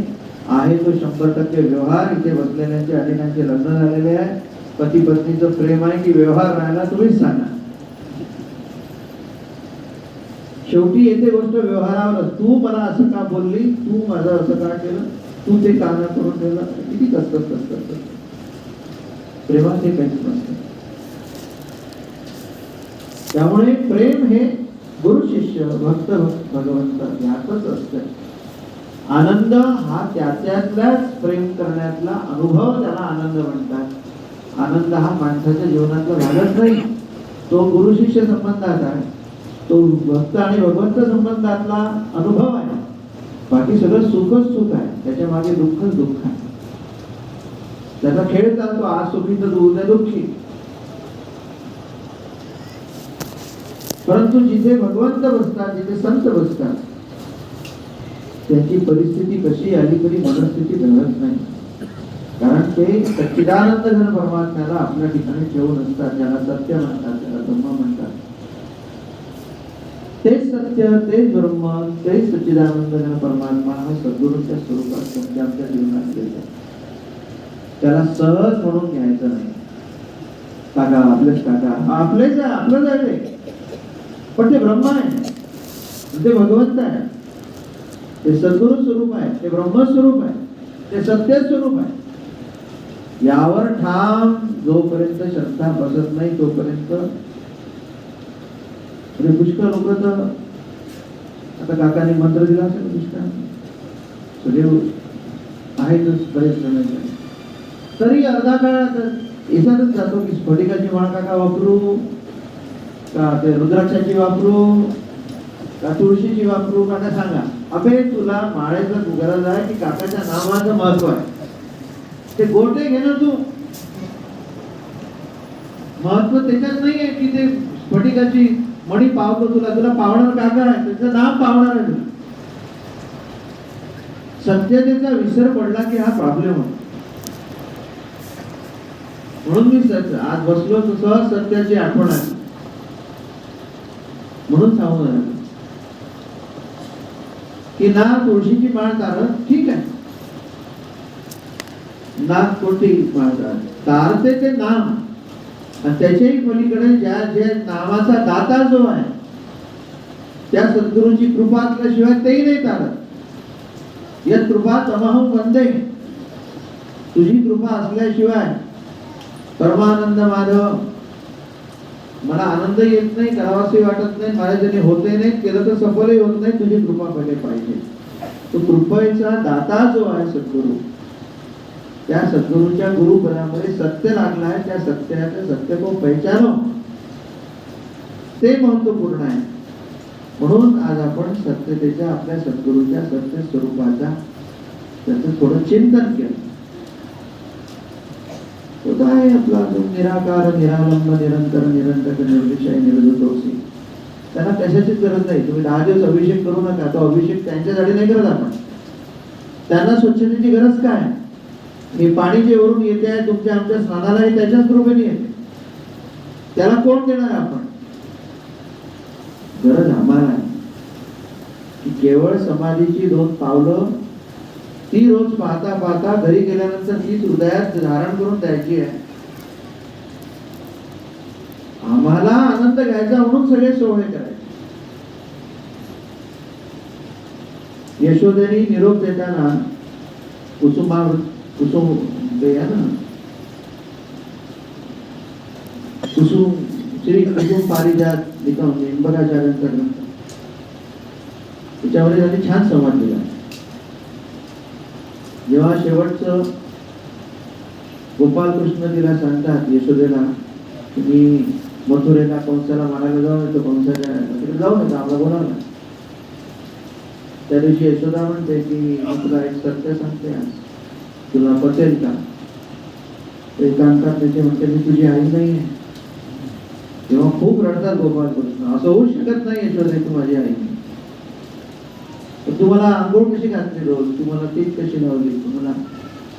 आहे तो 100% व्यवहार. इथे बसलेल्यांचे अनेकांचे लग्न झालेले आहे. पती पत्नीचं प्रेम आहे की व्यवहार राहिला तुम्हीच सांगा. शेवटी येते गोष्ट व्यवहारावर. तू मला असं का बोलली, तू माझं असं का केलं, तू ते का करून ठेवलं, किती कसत. प्रेमात हे काहीच नसतं. त्यामुळे प्रेम हे गुरु शिष्य भक्त भगवंत यातच असतं. आनंद हा त्यातल्याच प्रेम करण्यातला अनुभव, त्याला आनंद म्हणतात. आनंद हा माणसाच्या जीवनातला भागच नाही. तो गुरु शिष्य संबंधात आहे. तो भक्त आणि भगवंत संबंधातला अनुभव आहे. बाकी सगळं सुखच सुख आहे. त्याच्या मागे दुःखच दुःख आहे. त्याचा खेळ चालतो. आज सुखी तर उद्या दुःखी. परंतु जिथे भगवंत बसतात, जिथे संत बसतात, त्याची परिस्थिती कशी आली तरी मनस्थिती बदलत नाही. कारण ते सच्चिदानंद घन परमात्म्याला आपल्या ठिकाणी ठेवून असतात. ज्याला सत्य म्हणतात, त्याला ब्रह्म म्हणतात. तेच सत्य, तेच ब्रह्म, तेच सच्चिदानंद घन परमात्मा हा सद्गुरूच्या स्वरूपात तुमच्या आमच्या जीवनात येतात. त्याला सहज म्हणून घ्यायचं नाही. काका आपलेच, काका आपलेच आहे, आपलंच आहे ते. पण ते ब्रह्म आहे, ते भगवंत आहे, ते सद्गुरु स्वरूप आहे, ते ब्रह्मस्वरूप आहे, ते सत्य स्वरूप आहे. यावर ठाम जोपर्यंत श्रद्धा बसत नाही तोपर्यंत पुष्कळ लोक तर आता काकाने मंत्र दिला असेल पुष्कळ सदैव आहेतच बरेच जण. तरी अर्धा काळ याच्यातच जातो की स्फटिकाची माळ काका वापरू का, ते रुद्राक्षाची वापरू का, तुळशीची वापरू काका सांगा. अबे तुला माळेचा गरज आहे की काकाच्या नावाचं महत्व आहे. ते गोटे घे ना तू. महत्व त्याच्यात नाही आहे की ते स्फटिकाची मणी पावतो तुला. तुला पावणार काका आहे, त्याचं नाम पावणार आहे. सत्यतेचा विसर पडला की हा प्रॉब्लेम होतो. म्हणून मी आज बसलो तर सहज सत्याची आठवण आली म्हणून सांगू की ना तुळशीची माळ तारत ठीक आहे, नाक कोणती माळ तारते ते नाम. आणि त्याच्याही पलीकडे ज्या ज्या नावाचा दाता जो आहे त्या सद्गुरूची कृपा असल्याशिवाय तेही नाही तारत. या कृपा तमहं वंदे. तुझी कृपा असल्याशिवाय परमानंद माधव मला आनंद येत नाही, करावासे वाटत नाही, माझ्याने होते नाही, केलं तर सफलही होत नाही. तुझी कृपा पहिले पाहिजे. तो कृपेचा दाता जो आहे सद्गुरू, त्या सद्गुरूच्या गुरुपदामध्ये सत्य लागला आहे. त्या सत्याचं सत्य को पहचानो, ते महत्वपूर्ण आहे. म्हणून आज आपण सत्यतेच्या आपल्या सद्गुरूच्या सत्य स्वरूपाचा त्याचं थोडं चिंतन केलं. तो आहे आपला निराकार निरालंब निरंतर निरंतर निर्विषय निर्दोषी. त्यांना कशाचीच गरज नाही. तुम्ही 10 दिवस अभिषेक करू नका. तो अभिषेक त्यांच्यासाठी नाही करत आपण. त्यांना स्वच्छतेची गरज काय? हे पाणी जे वरून येते आहे तुमच्या आमच्या स्नानालाही त्याच्याच कृपेने येते. त्याला कोण देणार आपण? गरज आम्हाला आहे की केवळ समाधीची 2 पावलं ती रोज पाहता पाहता घरी गेल्यानंतर तीच हृदयात धारण करून द्यायची आहे. आम्हाला आनंद घ्यायचा म्हणून सगळे सोहळे करायचे. यशोदेनी निरोप देताना कुसुम ते आहे ना, कुसुम श्री कुसुम पारिजात निंबकाचार्यांचा ग्रंथ, त्याच्यावर त्यांनी छान संवाद दिला. जेव्हा शेवटचं गोपालकृष्ण तिला सांगतात यशोदेला, तुम्ही मथुरेला कंसाला मारायला जाऊ नये, तो कंसाच्या तिकडे जाऊ नये, आम्हाला बोलावलं. त्या दिवशी यशोदा म्हणते की मी तुला एक सत्य सांगते, आज तुला पटेल का? एकांतात त्याचे म्हणते मी तुझी आई नाही आहे. तेव्हा खूप रडतात गोपालकृष्ण, असं होऊ शकत नाही यशोदा, तू माझी आई नाही. तुम्हाला आंघोळ कशी घातली रोज, तुम्हाला तीच कशी लावली, तुम्हाला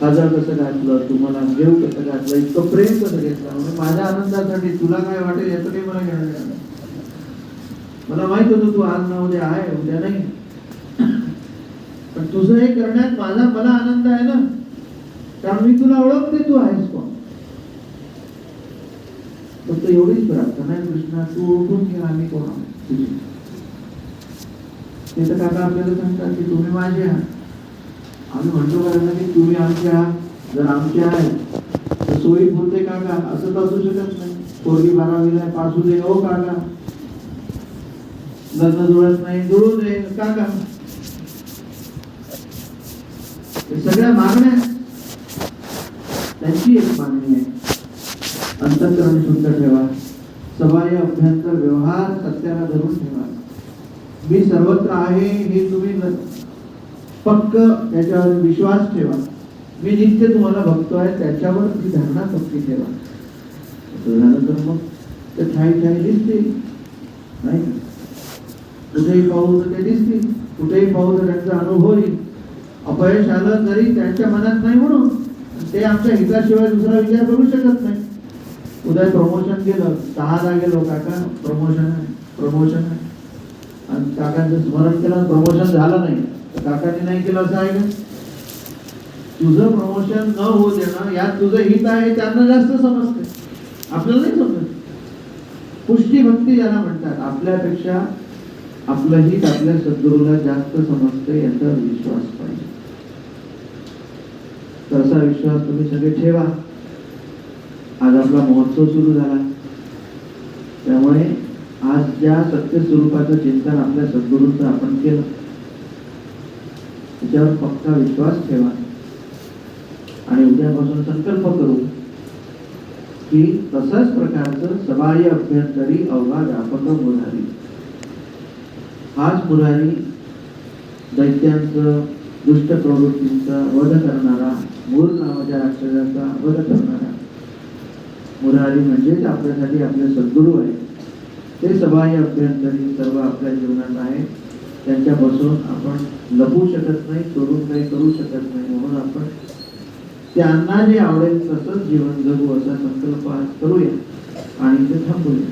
काजळ कसं घातलं, तुम्हाला देव कसं घातलं, इतकं प्रेम कसं घेतलं, म्हणजे माझ्या आनंदासाठी तुला काय वाटेल याचं काही मला घेणं देणं नाही. मला माहित होतं तू आज ना उद्या आहे, उद्या नाही, पण तुझं हे करण्यात मला आनंद आहे ना, कारण मी तुला ओळखते, तू आहेस कोण. फक्त एवढीच प्रार्थना आहे कृष्णा, तू ओळखून घे आम्ही कोण आहोत तुझी. ते तर काका आपल्याला सांगतात की तुम्ही माझे आहात. आम्ही म्हणतो करायला की तुम्ही आमचे आहात, जर आमचे आहे तर सोयीत होते काका, असं तर असू शकत नाही. पोरगी 12वीला पास होऊ दे, हो काका. लग्न जुळत नाही, जुळू दे काका. सगळ्या मागण्या, त्यांची एक मागणी आहे, अंतःकरण शुद्ध ठेवा, सबाह्य अभ्यंतर व्यवहार सत्याला धरून ठेवा. मी सर्वत्र आहे हे तुम्ही पक्क त्याच्यावर विश्वास ठेवा. मी नित्य तुम्हाला बघतोय, त्याच्यावर ती धारणा पक्की ठेवा. झालं तर मग ते ठाई ठाई दिसतील, नाही कुठेही पाहू तर ते दिसतील, कुठेही पाहू तर त्यांचा अनुभव येईल. अपयश आलं तरी त्यांच्या मनात नाही म्हणून ते आमच्या हिताशिवाय दुसरा विचार करू शकत नाही. उद्या प्रमोशन केलं, 6ला गेलो, काका प्रमोशन आहे, आणि काकांचं स्मरण केलं, प्रमोशन झालं नाही तर काकांनी नाही केलं असं आहे का? तुझं प्रमोशन न होऊ देणं यात तुझं हित आहे, त्यांना जास्त समजते, आपल्याला नाही समजत. पुष्टी भक्ती ज्याला म्हणतात, आपल्यापेक्षा आपलं हित आपल्या सद्गुरूला जास्त समजते, याचा विश्वास पाहिजे. तसा विश्वास तुम्ही सगळे ठेवा. आज आपला महोत्सव सुरू झाला, त्यामुळे आज ज्या सत्य स्वरूपाचं चिंतन आपल्या सद्गुरूंचं आपण केलं, त्याच्यावर पक्का विश्वास ठेवा आणि उद्यापासून संकल्प करू की तसाच प्रकारचं सबाह्य अभ्यंतरी अवघा व्यापक मुरारी, हाच मुरारी दैत्यांचं दुष्ट प्रवृत्तींचा वध करणारा, मूळ नावाच्या राक्षसाचा वध करणारा मुरारी म्हणजेच आपल्यासाठी आपले सद्गुरू आहे. ते सबाह्य अभ्यंतरी सर्व आपल्या जीवनात आहे, त्यांच्यापासून आपण लपू शकत नाही, चोरून काही करू शकत नाही. म्हणून आपण त्यांना जे आवडेल तसंच जीवन जगू असा संकल्प आज करूया आणि ते थांबूया.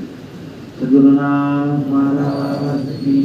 सद्गुरुनाथ महाराज की